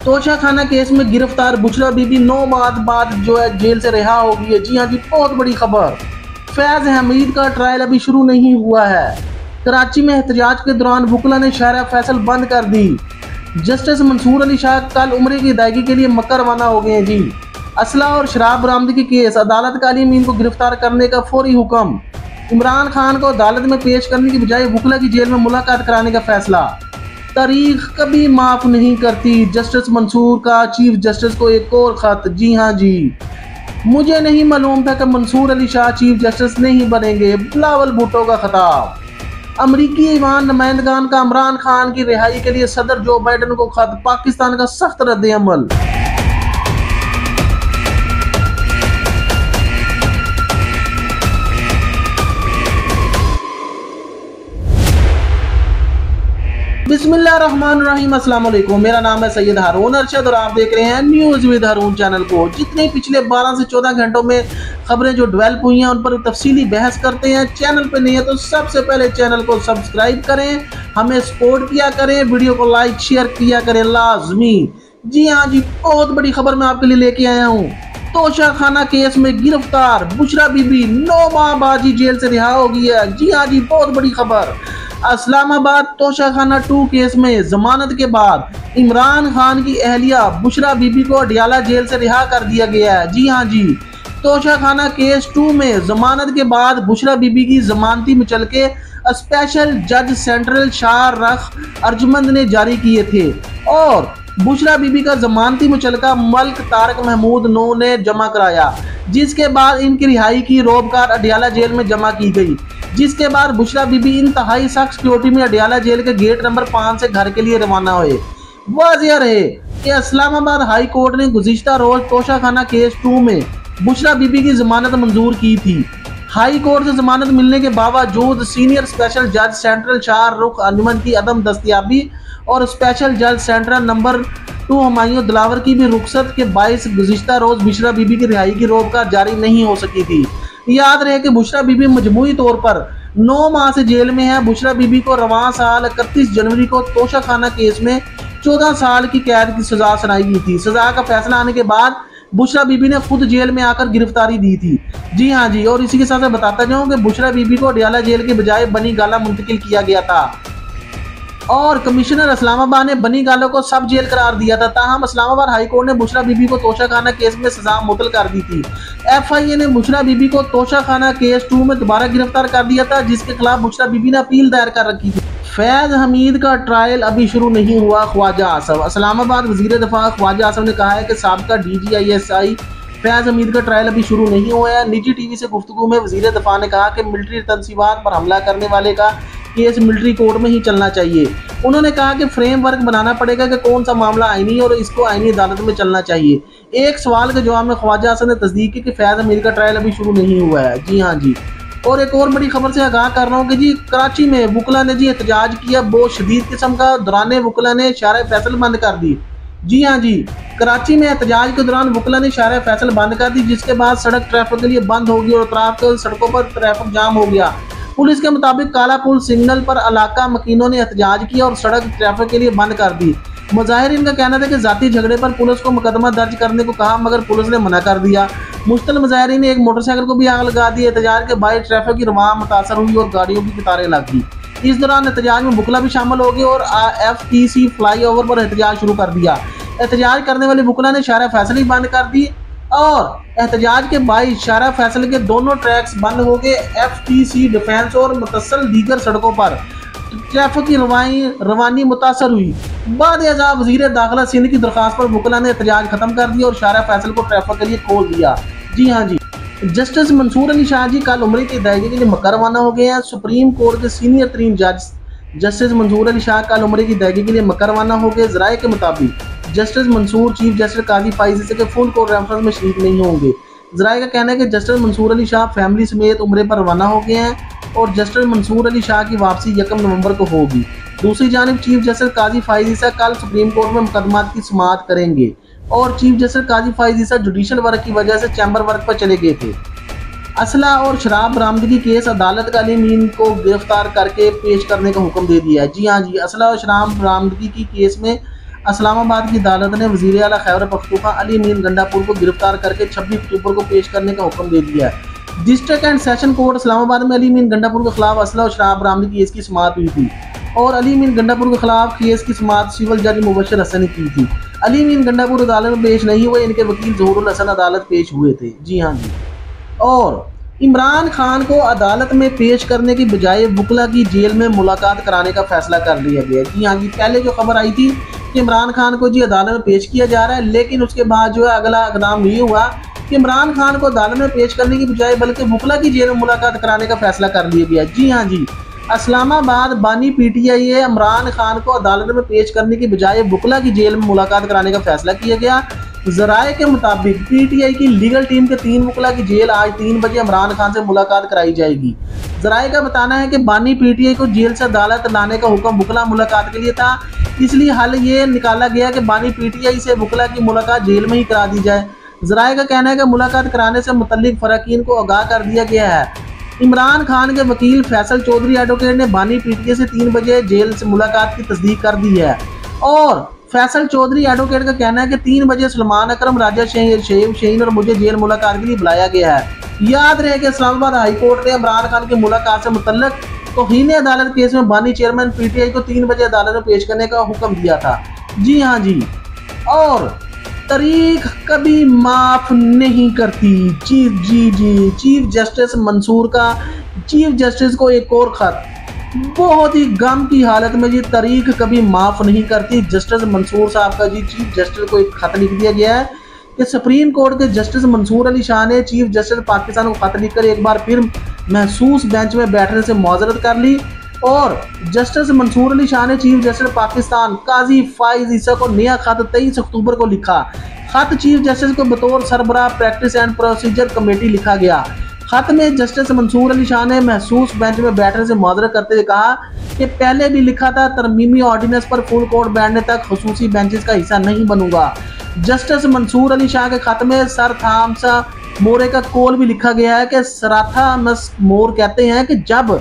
तोशा खाना केस में गिरफ्तार बुशरा बीबी 9 माह बाद जो है जेल से रिहा हो गई है। जी हाँ जी, बहुत बड़ी खबर। फैज हमीद का ट्रायल अभी शुरू नहीं हुआ है। कराची में एहतजाज के दौरान वुकला ने शारा फैसल बंद कर दी। जस्टिस मंसूर अली शाह कल उम्रे की अदायगी के लिए मक्का रवाना हो गए हैं जी। असला और शराब बरामदगी केस, अदालत का अली अमीन को गिरफ्तार करने का फौरी हुक्म। इमरान खान को अदालत में पेश करने की बजाय वुकला की जेल में मुलाकात कराने का फैसला। तारीख कभी माफ नहीं करती, जस्टिस मंसूर का चीफ जस्टिस को एक और खत। जी हाँ जी, मुझे नहीं मालूम था कि मंसूर अली शाह चीफ जस्टिस नहीं बनेंगे, बिलावल भुट्टो का खिताब। अमरीकी ईवान नुमाइंदगान का इमरान खान की रिहाई के लिए सदर जो बाइडन को खत, पाकिस्तान का सख्त रद्द-ए-अमल। बिस्मिल्लाहिर्रहमानिर्रहीम, अस्सलाम वालेकुम। मेरा नाम है सैयद हारून अरशद और आप देख रहे हैं न्यूज विद हारून चैनल को। जितने पिछले 12 से 14 घंटों में खबरें जो डेवलप हुई हैं उन पर तफसीली बहस करते हैं। चैनल पे नहीं है तो सबसे पहले चैनल को सब्सक्राइब करें, हमें सपोर्ट किया करें, वीडियो को लाइक शेयर किया करें लाजमी। जी हाँ जी, बहुत बड़ी खबर मैं आपके लिए लेके आया हूँ। तोशा खाना केस में गिरफ्तार बुशरा बीबी 9 माह बाद ही जेल से रिहा हो गई है। जी हाँ जी, बहुत बड़ी खबर। इस्लामाबाद तोशा खाना 2 केस में जमानत के बाद इमरान खान की अहलिया बुशरा बीबी को अडियाला जेल से रिहा कर दिया गया है। जी हाँ जी, तोशा खाना केस 2 में जमानत के बाद बुशरा बीबी की जमानती मुचलके स्पेशल जज सेंट्रल शाह रख अर्जमंद ने जारी किए थे और बुशरा बीबी का जमानती मुचलका मल्क तारक महमूद नो ने जमा कराया, जिसके बाद इनकी रिहाई की रोबकार अडियाला जेल में जमा की गई। जिसके बाद बुशरा बीबी इंतहाई सख्त सिक्योरिटी में अडियाला जेल के गेट नंबर 5 से घर के लिए रवाना हुए। वाज़िया रहे कि इस्लामाबाद हाई कोर्ट ने गुज़िश्ता रोज तोशा खाना केस 2 में बुशरा बीबी की जमानत मंजूर की थी। हाई कोर्ट से जमानत मिलने के बावजूद सीनियर स्पेशल जज सेंट्रल शाह रुख अर्जमंद की अदम दस्तयाबी और स्पेशल जज सेंट्रल नंबर 2 हुमायूं दिलावर की भी रुखसत के बायस गुज़िश्ता रोज बुशरा बीबी की रिहाई की रोबकार जारी नहीं हो सकी थी। याद रहे कि बुशरा बीबी मजमूई तौर पर 9 माह से जेल में है। बुशरा बीबी को रवां साल 31 जनवरी को तोशा खाना केस में 14 साल की कैद की सजा सुनाई गई थी। सजा का फैसला आने के बाद बुशरा बीबी ने खुद जेल में आकर गिरफ्तारी दी थी। जी हाँ जी, और इसी के साथ बताता जाऊँ कि बुशरा बीबी को अडियाला जेल के बजाय बनी गाला मुंतकिल किया गया था और कमिश्नर इस्लामाबाद ने बनी गालों को सब जेल करार दिया था। ताहम इस्लामाबाद हाई कोर्ट ने बुशरा बीबी को तोशा खाना केस में सजा मुअत्तल कर दी थी। FIA ने बुशरा बीबी को तोशा खाना केस 2 में दोबारा गिरफ्तार कर दिया था, जिसके खिलाफ बुशरा बीबी ने अपील दायर कर रखी थी। फैज हमीद का ट्रायल अभी शुरू नहीं हुआ, ख्वाजा आसफ। इस्लामाबाद वजीर दफा ख्वाजा आसफ ने कहा है कि साबका DGISI फैज हमीद का ट्रायल अभी शुरू नहीं हुआ है। निजी TV से गुफ्तगू में वजीर दफा ने कहा कि मिलिट्री तंसीबात पर हमला करने वाले का केस मिलिट्री कोर्ट में ही चलना चाहिए। उन्होंने कहा कि फ्रेमवर्क बनाना पड़ेगा कि कौन सा मामला आईनी और इसको आईनी अदालत में चलना चाहिए। एक सवाल के जवाब में ख्वाजा हसन ने तस्दीक की कि फैज हमीद का ट्रायल अभी शुरू नहीं हुआ है। जी हाँ जी, और एक और बड़ी खबर से आगाह कर रहा हूँ कि जी कराची में वुकला ने जी एहतजाज किया बहुत शदीद किस्म का। दौरान वुकला ने शारा फैसल बंद कर दी। जी हाँ जी, कराची में एहतजाज के दौरान वुकला ने शारा फैसल बंद कर दी, जिसके बाद सड़क ट्रैफिक के लिए बंद हो गई और सड़कों पर ट्रैफिक जाम हो गया। पुलिस के मुताबिक काला पुल सिग्नल पर इलाका मकीनों ने एहतजाज किया और सड़क ट्रैफिक के लिए बंद कर दी। मुजाहिरीन का कहना था कि जाती झगड़े पर पुलिस को मुकदमा दर्ज करने को कहा, मगर पुलिस ने मना कर दिया। मुश्तल मुजाहिरीन ने एक मोटरसाइकिल को भी आग लगा दी। एहतजाज के बाद ट्रैफिक की रवां मुतासर हुई और गाड़ियों की कतारें लग गई। इस दौरान एहतजाज में वुकला भी शामिल हो गए और FTC फ्लाईओवर पर एहतजाज शुरू कर दिया। एहतजाज करने वाले वुकला ने शारा फैसल ही बंद कर दी और एहतजाज के बाईस शारा फैसल के दोनों ट्रैक्स बंद हो गए। FTC डिफेंस और मुतसल दीगर सड़कों पर ट्रैफिक की रवानी मुतासर हुई। बाद वजीर दाखिला सिंध की दरखास्त पर वुकला ने एहतजाज खत्म कर दिया और शारा फैसल को ट्रैफिक के लिए खोल दिया। जी हाँ जी, जस्टिस मंसूर अली शाह जी कल उम्रे की अदायगी के लिए मक्का रवाना हो गए हैं। सुप्रीम कोर्ट के सीनियर तरीन जज जस्टिस मंसूर अली शाह कल उम्रे की अदायगी के लिए मक्का रवाना हो गए। जराये के मुताबिक जस्टिस मंसूर चीफ जस्टिस काजी फाइज के फुल कोर्ट रेफरेंस में शरीक नहीं होंगे। जराये का कहना है कि जस्टिस मंसूर अली शाह फैमिली समेत उम्रे पर रवाना हो गए हैं और जस्टिस मंसूर अली शाह की वापसी 1 नवंबर को होगी। दूसरी जानिब चीफ जस्टिस काजी फाइज कल सुप्रीम कोर्ट में मुकदमात की समाअत करेंगे और चीफ जस्टिस काजी फाइज जुडिशल वर्क की वजह से चैम्बर वर्क पर चले गए थे। असला और शराब बरामदगी केस अदालत का अली अमीन को गिरफ्तार करके पेश करने का हुक्म दे दिया है। जी हाँ जी, असला और शराब बरामदगी की केस में इस्लामाबाद की अदालत ने वज़ीर आला खैबर पख्तूनख्वा अली अमीन गंडापुर को गिरफ्तार करके 26 अक्टूबर को पेश करने का हुक्म दे दिया है। District and session court Islamabad में अली अमीन गंडापुर के खिलाफ असला और शराब बरामदगी केस की समाअत हुई थी और अली अमीन गंडापुर के खिलाफ केस की समाअत सिविल जज मुबशर हसन ने की थी। अली अमीन गंडापुर अदालत में पेश नहीं हुए, इनके वकील ज़हूरुल हसन अदालत पेश हुए थे। जी हाँ जी। और इमरान खान को अदालत में पेश करने की बजाय वकला की जेल में मुलाकात कराने का फैसला कर लिया गया। जी हाँ जी, पहले जो खबर आई थी कि इमरान खान को जी अदालत में पेश किया जा रहा है, लेकिन उसके बाद जो है अगला इकदाम ये हुआ कि इमरान खान को अदालत में पेश करने की बजाय बल्कि वकला की जेल में मुलाकात कराने का फैसला कर लिया गया। जी हाँ जी, इस्लामाबाद बानी पीटीआई इमरान खान को अदालत में पेश करने की बजाय वकला की जेल में मुलाकात कराने का फैसला किया गया। ज़राए के मुताबिक पीटीआई की लीगल टीम के 3 वकला की जेल आज 3 बजे इमरान खान से मुलाकात कराई जाएगी। ज़राए का बताना है कि बानी पीटीआई को जेल से अदालत लाने का हुक्म वकला मुलाकात के लिए था, इसलिए हल ये निकाला गया कि बानी पीटीआई से वकला की मुलाकात जेल में ही करा दी जाए। ज़राए का कहना है कि मुलाकात कराने से मुतल्लिक फ़रक़ीन को आगाह कर दिया गया है। इमरान खान के वकील फैसल चौधरी एडवोकेट ने बानी पीटीआई से 3 बजे जेल से मुलाकात की तस्दीक कर दी है और फैसल चौधरी एडवोकेट का कहना है कि 3 बजे सलमान अकरम, राजा शहीन और मुझे जेल मुलाकात के लिए बुलाया गया है। याद रहे कि इस्लामाबाद हाई कोर्ट ने इमरान खान की मुलाकात से मुतल्लिक तौहीन अदालत केस में बानी चेयरमैन पीटीआई को 3 बजे अदालत में पेश करने का हुक्म दिया था। जी हाँ जी। और तारीख कभी माफ नहीं करती। चीफ जस्टिस मंसूर का चीफ जस्टिस को एक और खत, बहुत ही गम की हालत में जी तारीख कभी माफ नहीं करती। जस्टिस मंसूर साहब का जी चीफ जस्टिस को एक खत लिख दिया गया है कि सुप्रीम कोर्ट के जस्टिस मंसूर अली शाह ने चीफ जस्टिस पाकिस्तान को खत लिखकर एक बार फिर महसूस बेंच में बैठने से मुआज़रत कर ली और जस्टिस मंसूर अली शाह ने चीफ जस्टिस पाकिस्तान काजी फाइज ईसा को नया खत 23 अक्टूबर को लिखा। खत चीफ जस्टिस को बतौर सरबराह प्रैक्टिस एंड प्रोसीजर कमेटी लिखा गया। खत में जस्टिस मंसूर अली शाह ने महसूस बेंच में बैठने से मुआज़रत करते हुए कहा कि पहले भी लिखा था तरमीमी ऑर्डिनेंस पर फुल कोर्ट बैठने तक खसूसी बेंचेस का हिस्सा नहीं बनूंगा। जस्टिस मंसूर अली शाह के खत में सर थॉमस मोरे का कॉल भी लिखा गया है कि सराथा मस मोर कहते हैं कि जब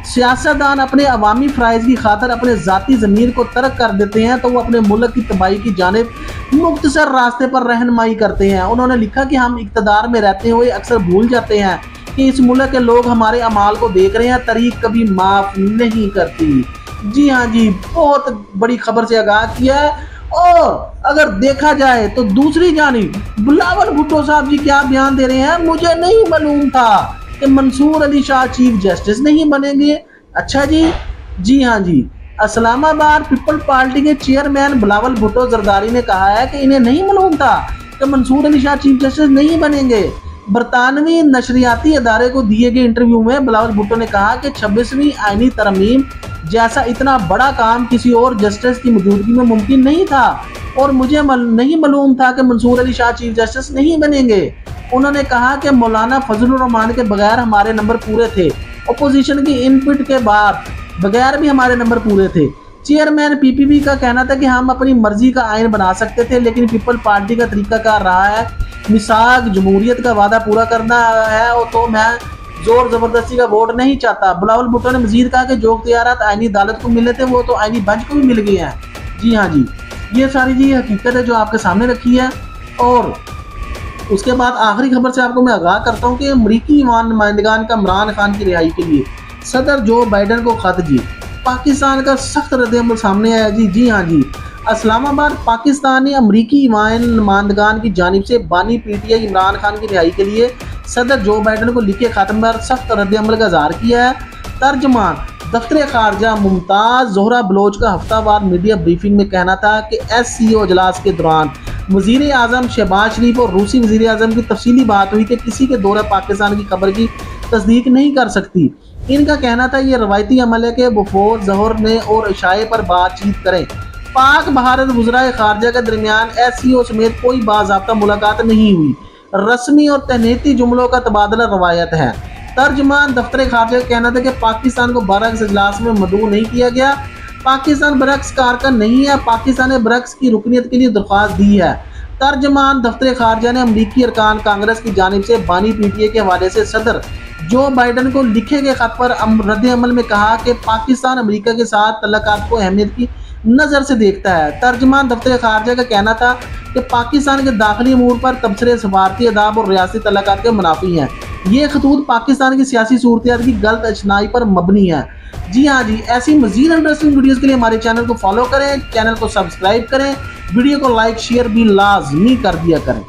सियासतदान अपने अवामी फ़राइज़ की खातर अपने ज़ाती ज़मीर को तर्क कर देते हैं तो वो अपने मुल्क की तबाही की जानिब मुख्तसर रास्ते पर रहनुमाई करते हैं। उन्होंने लिखा कि हम इक़्तिदार में रहते हुए अक्सर भूल जाते हैं कि इस मुल्क के लोग हमारे अमाल को देख रहे हैं। तारीख कभी माफ़ नहीं करती। जी हाँ जी, बहुत बड़ी खबर से आगाह किया है। और अगर देखा जाए तो दूसरी जानिब बिलावल भुट्टो साहब जी क्या बयान दे रहे हैं, मुझे नहीं मालूम था कि मंसूर अली शाह चीफ जस्टिस नहीं बनेंगे। अच्छा जी। जी हाँ जी, इस्लामाबाद पीपल पार्टी के चेयरमैन बिलावल भुट्टो जरदारी ने कहा है कि इन्हें नहीं मालूम था कि मंसूर अली शाह चीफ जस्टिस नहीं बनेंगे। बरतानवी नशरियाती अदारे को दिए गए इंटरव्यू में बिलावल भुट्टो ने कहा कि 26वीं आईनी तरमीम जैसा इतना बड़ा काम किसी और जस्टिस की मौजूदगी में मुमकिन नहीं था और मुझे नहीं मालूम था कि मंसूर अली शाह चीफ जस्टिस नहीं बनेंगे। उन्होंने कहा कि मौलाना फजलुर रहमान के बगैर हमारे नंबर पूरे थे, अपोजिशन की इनपुट के बाद बगैर भी हमारे नंबर पूरे थे। चेयरमैन पीपीपी का कहना था कि हम अपनी मर्जी का आइन बना सकते थे, लेकिन पीपल पार्टी का तरीकाकार रहा है मिसाक जमहूरियत का वादा पूरा करना है और तो मैं जोर जबरदस्ती का वोट नहीं चाहता। बिलावल भुट्टो ने मजीद कहा कि जो इख्तियारात आईनी अदालत को मिले थे वो तो आईनी बेंच को भी मिल गए हैं। जी हाँ जी, ये सारी जी हकीकत है जो आपके सामने रखी है। और उसके बाद आखिरी खबर से आपको मैं आगाह करता हूँ कि अमरीकी नुमाइंदगान का इमरान खान की रिहाई के लिए सदर जो बाइडन को खत जी। पाकिस्तान का सख्त रद्द-ए-अमल सामने आया जी। जी हाँ जी, इस्लामाबाद पाकिस्तान ने अमरीकी नुमाइंदगान की जानिब से बानी पीटीआई इमरान खान की रिहाई के लिए सदर जो बाइडन को लिखे खत्म पर सख्त रद्द-ए-अमल का इज़हार किया है। तर्जमान दफ्तर खारजा मुमताज़ ज़ोहरा बलोच का हफ्तावार मीडिया ब्रीफिंग में कहना था कि SCO इजलास के दौरान वज़ीर आज़म शहबाज शरीफ और रूसी वज़ीर आज़म की तफसीली बात हुई कि किसी के दौरे पाकिस्तान की खबर की तस्दीक नहीं कर सकती। इनका कहना था ये रवायती अमल है कि बफोर ज़ोहर में और इशाए पर बातचीत करें। पाक भारत वज़राए खारजा के दरमियान SCO समेत कोई बाज़ाब्ता मुलाकात नहीं हुई। रस्मी और तहनीती जुमलों का तबादला रवायत है। तर्जमान दफ्तर खारजा का कहना था कि पाकिस्तान को बरक्स इजलास में मदऊ नहीं किया गया। पाकिस्तान बरक्स कारकन नहीं है, पाकिस्तान ने बरक्स की रुकनीत के लिए दरख्वास्त दी है। तर्जमान दफ्तर खारजा ने अमरीकी अरकान कांग्रेस की जानिब से बानी पीटीए के हवाले से सदर जो बाइडन को लिखे गए खत पर रद्द अमल में कहा कि पाकिस्तान अमरीका के साथ तल्लुकात को अहमियत की नज़र से देखता है। तर्जमान दफ्तर खारजा का कहना था कि पाकिस्तान के दाखिली अमूर पर तबसरे सफारती अदाब और रियासती तल्लुकात के मुनाफी हैं। ये खतूत पाकिस्तान की सियासी सूरत की गलत अचनाई पर मबनी है। जी हाँ जी, ऐसी मजीद इंटरेस्टिंग वीडियोस के लिए हमारे चैनल को फॉलो करें, चैनल को सब्सक्राइब करें, वीडियो को लाइक शेयर भी लाजमी कर दिया करें।